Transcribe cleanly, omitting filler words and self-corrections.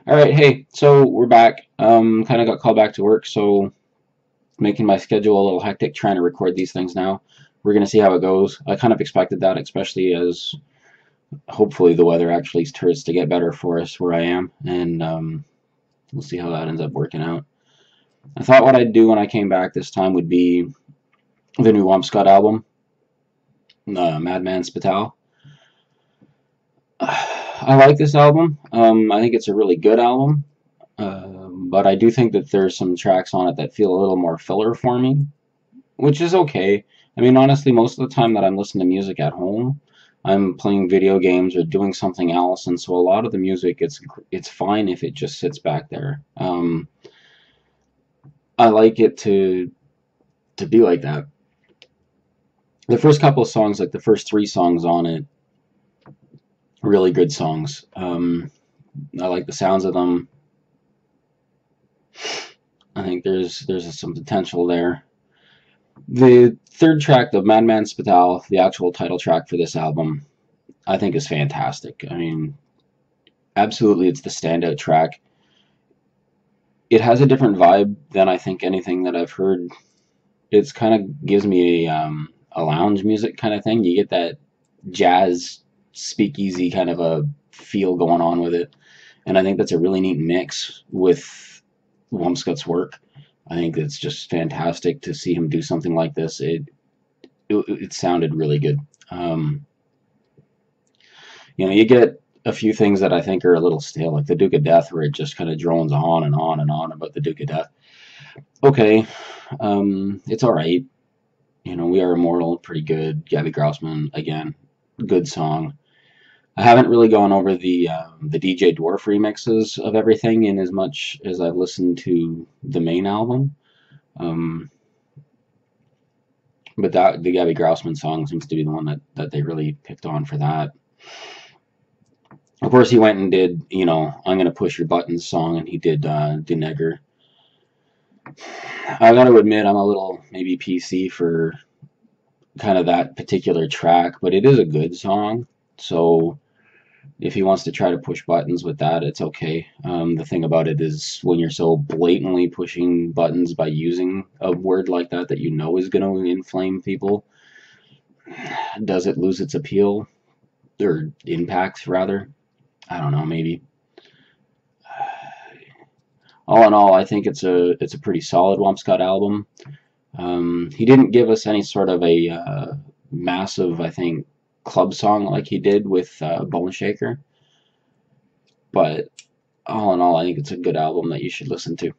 Alright, hey, so we're back. Kind of got called back to work, so making my schedule a little hectic trying to record these things now. We're going to see how it goes. I kind of expected that, especially as hopefully the weather actually starts to get better for us where I am, and we'll see how that ends up working out. I thought what I'd do when I came back this time would be the new Wumpscut album, Madman Szpital. I like this album. I think it's a really good album. But I do think that there's some tracks on it that feel a little more filler for me, which is okay. I mean, honestly, most of the time that I'm listening to music at home, I'm playing video games or doing something else, and so a lot of the music, it's fine if it just sits back there. I like it to be like that. The first couple of songs, like the first three songs on it, really good songs. I like the sounds of them. I think there's some potential there. The third track, the Madman Szpital, the actual title track for this album, I think is fantastic. I mean, absolutely, it's the standout track. It has a different vibe than I think anything that I've heard. It's kind of gives me a lounge music kind of thing. You get that jazz speakeasy kind of a feel going on with it, and I think that's a really neat mix with Wumpscut's work. I think it's just fantastic to see him do something like this. It sounded really good. You get a few things that I think are a little stale, like the Duke of Death, where it just kind of drones on and on and on about the Duke of Death. Okay, it's all right. We Are Immortal, pretty good. Gabby Grousman, again, good song. I haven't really gone over the DJ Dwarf remixes of everything in as much as I've listened to the main album. But the Gabby Grousman song seems to be the one that they really picked on for that. Of course, he went and did, I'm Gonna Push Your Buttons song, and he did Denegger. I gotta admit, I'm a little maybe PC for kind of that particular track, but it is a good song, so if he wants to try to push buttons with that, it's okay. The thing about it is when you're so blatantly pushing buttons by using a word like that you know is going to inflame people, does it lose its appeal? Or impact, rather? I don't know, maybe. All in all, I think it's a pretty solid Wumpscut album. He didn't give us any sort of a massive, I think, club song like he did with Bone Shaker. But all in all, I think it's a good album that you should listen to.